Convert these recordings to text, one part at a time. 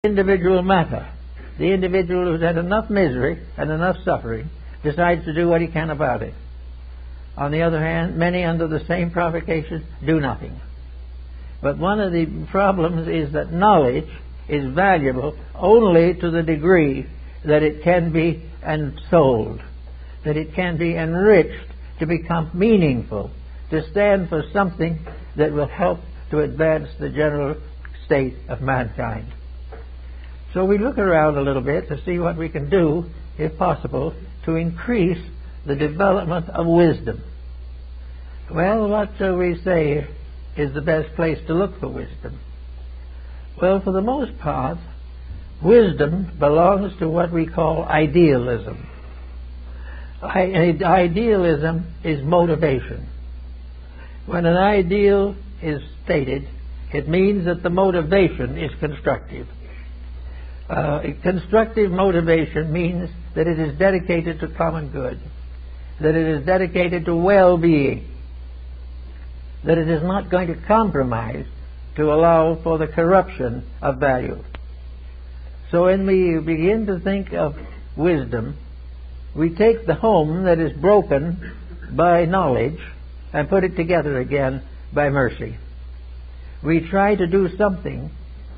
individual matter. The individual who's had enough misery and enough suffering decides to do what he can about it. On the other hand, many under the same provocation do nothing. But one of the problems is that knowledge is valuable only to the degree that it can be ensouled, that it can be enriched to become meaningful, to stand for something that will help to advance the general state of mankind. So we look around a little bit to see what we can do, if possible, to increase the development of wisdom. Well, what shall we say is the best place to look for wisdom? Well, for the most part, wisdom belongs to what we call idealism. Idealism is motivation. When an ideal is stated, it means that the motivation is constructive. Constructive motivation means that it is dedicated to common good, that it is dedicated to well-being, that it is not going to compromise to allow for the corruption of value. So when we begin to think of wisdom, we take the home that is broken by knowledge and put it together again by mercy. We try to do something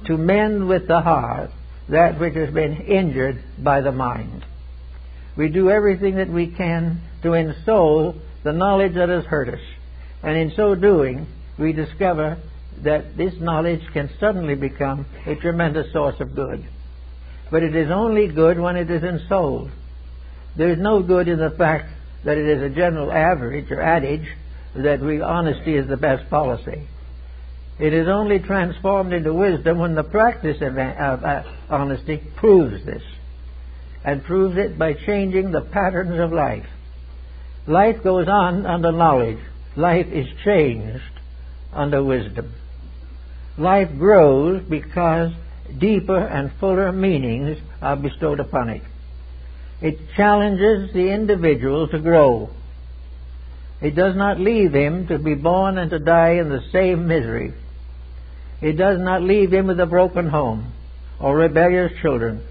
to mend with the heart that which has been injured by the mind. We do everything that we can to ensoul the knowledge that has hurt us. And in so doing, we discover that this knowledge can suddenly become a tremendous source of good. But it is only good when it is ensouled. There is no good in the fact that it is a general average or adage that honesty is the best policy. It is only transformed into wisdom when the practice of honesty proves this, and proves it by changing the patterns of life. Life goes on under knowledge. Life is changed under wisdom. Life grows because deeper and fuller meanings are bestowed upon it. It challenges the individual to grow. It does not leave him to be born and to die in the same misery. It does not leave him with a broken home or rebellious children.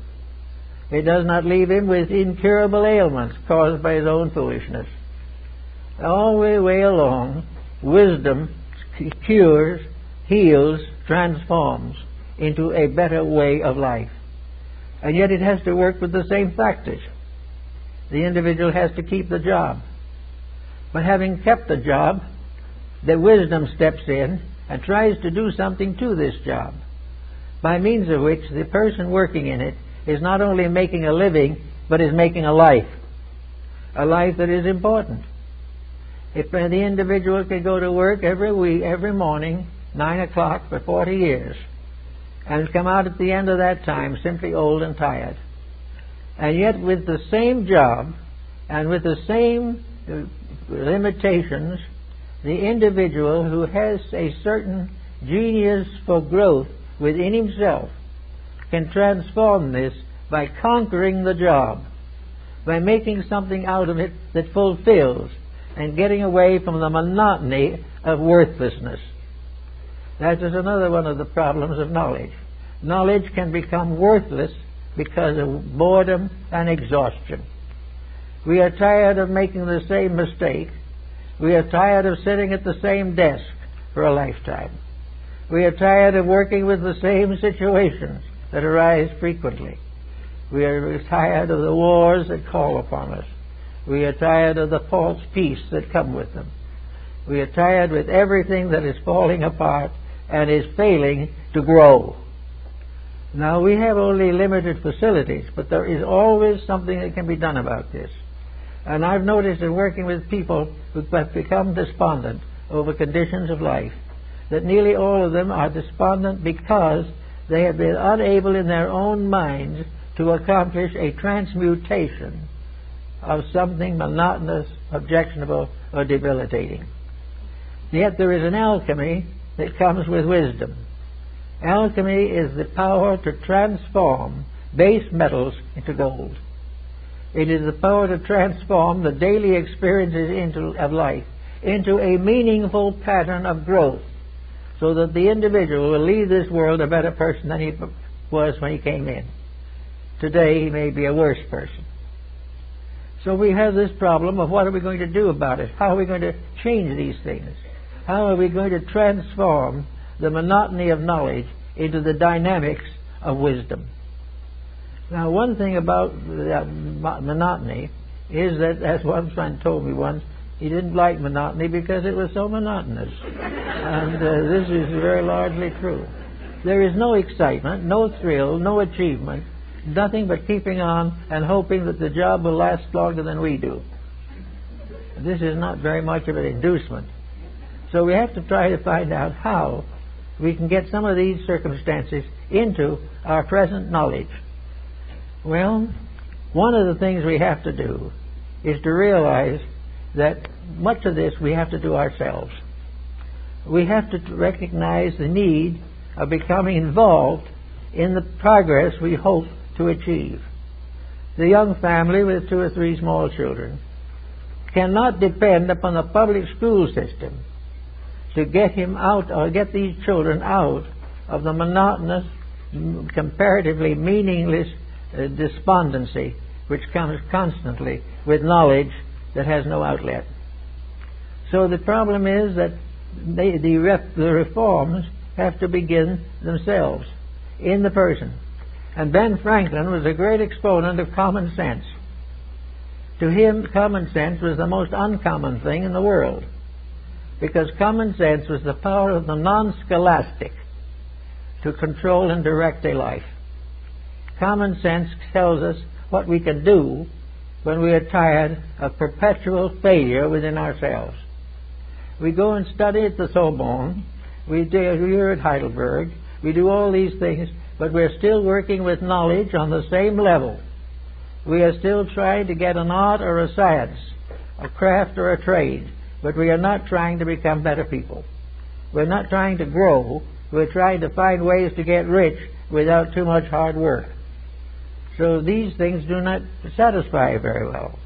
It does not leave him with incurable ailments caused by his own foolishness. All the way along, wisdom cures, heals, transforms into a better way of life. And yet it has to work with the same factors. The individual has to keep the job. But having kept the job, the wisdom steps in and tries to do something to this job, by means of which the person working in it is not only making a living, but is making a life that is important. If the individual can go to work every morning, 9 o'clock for 40 years, and come out at the end of that time simply old and tired, and yet with the same job and with the same limitations, the individual who has a certain genius for growth within himself can transform this by conquering the job, by making something out of it that fulfills, and getting away from the monotony of worthlessness. That is another one of the problems of knowledge. Knowledge can become worthless because of boredom and exhaustion. We are tired of making the same mistake. We are tired of sitting at the same desk for a lifetime. We are tired of working with the same situations that arise frequently. We are tired of the wars that call upon us. We are tired of the false peace that come with them. We are tired with everything that is falling apart and is failing to grow. Now, we have only limited facilities, but there is always something that can be done about this. And I've noticed in working with people who have become despondent over conditions of life, that nearly all of them are despondent because they have been unable in their own minds to accomplish a transmutation of something monotonous, objectionable, or debilitating. Yet there is an alchemy that comes with wisdom. Alchemy is the power to transform base metals into gold. It is the power to transform the daily experiences of life into a meaningful pattern of growth, so that the individual will leave this world a better person than he was when he came in. Today he may be a worse person. So we have this problem of what are we going to do about it? How are we going to change these things? How are we going to transform the monotony of knowledge into the dynamics of wisdom? Now, one thing about monotony is that, as one friend told me once, he didn't like monotony because it was so monotonous. And this is very largely true. There is no excitement, no thrill, no achievement, nothing but keeping on and hoping that the job will last longer than we do. This is not very much of an inducement. So we have to try to find out how we can get some of these circumstances into our present knowledge. Well, one of the things we have to do is to realize that much of this we have to do ourselves. We have to recognize the need of becoming involved in the progress we hope to achieve. The young family with 2 or 3 small children cannot depend upon the public school system to get him out or get these children out of the monotonous, comparatively meaningless despondency which comes constantly with knowledge that has no outlet. So the problem is that the reforms have to begin themselves in the person. And Ben Franklin was a great exponent of common sense. To him, common sense was the most uncommon thing in the world, because common sense was the power of the non-scholastic to control and direct a life. Common sense tells us what we can do when we are tired of perpetual failure within ourselves. We go and study at the Sorbonne, we do here at Heidelberg, we do all these things, but we're still working with knowledge on the same level. We are still trying to get an art or a science, a craft or a trade, but we are not trying to become better people. We're not trying to grow, we're trying to find ways to get rich without too much hard work. So these things do not satisfy very well.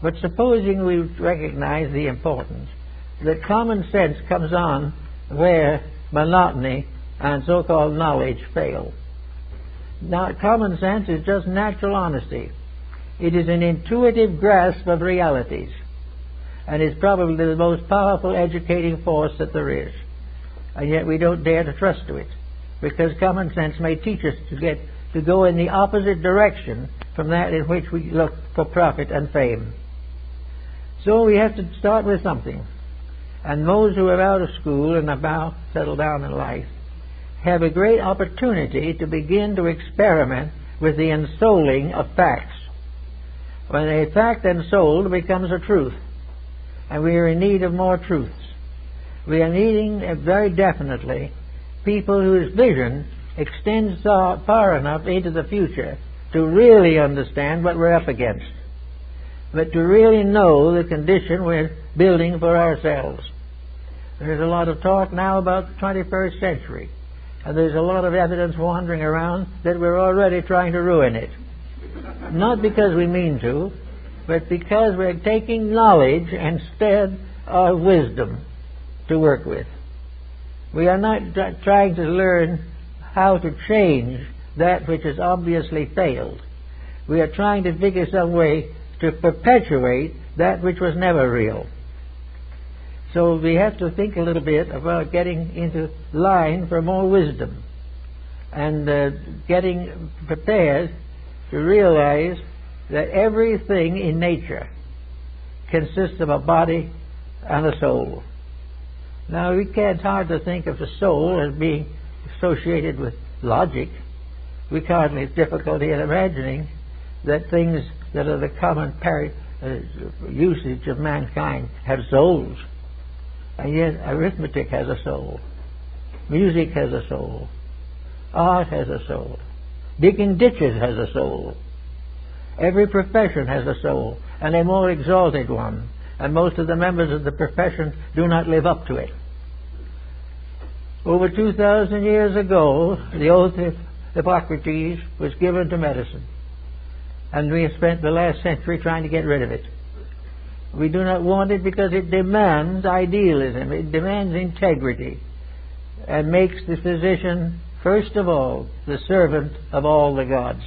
But supposing we recognize the importance that common sense comes on where monotony and so-called knowledge fail. Now, common sense is just natural honesty. It is an intuitive grasp of realities, and is probably the most powerful educating force that there is. And yet we don't dare to trust to it, because common sense may teach us to go in the opposite direction from that in which we look for profit and fame. So we have to start with something. And those who are out of school and about settled down in life have a great opportunity to begin to experiment with the ensouling of facts. When a fact ensouled becomes a truth, and we are in need of more truths. We are needing very definitely people whose vision extends far enough into the future to really understand what we're up against, but to really know the condition we're building for ourselves. There's a lot of talk now about the 21st century, and there's a lot of evidence wandering around that we're already trying to ruin it. Not because we mean to, but because we're taking knowledge instead of wisdom to work with. We are not trying to learn how to change that which has obviously failed. We are trying to figure some way to perpetuate that which was never real. So we have to think a little bit about getting into line for more wisdom and getting prepared to realize that everything in nature consists of a body and a soul. Now, it's hard to think of the soul as being associated with logic. We can't have difficulty in imagining that things that are the common usage of mankind have souls. And yet arithmetic has a soul. Music has a soul. Art has a soul. Digging ditches has a soul. Every profession has a soul, and a more exalted one. And most of the members of the profession do not live up to it. Over 2,000 years ago, the oath of Hippocrates was given to medicine. And we have spent the last century trying to get rid of it. We do not want it because it demands idealism. It demands integrity and makes the physician first of all, the servant of all the gods.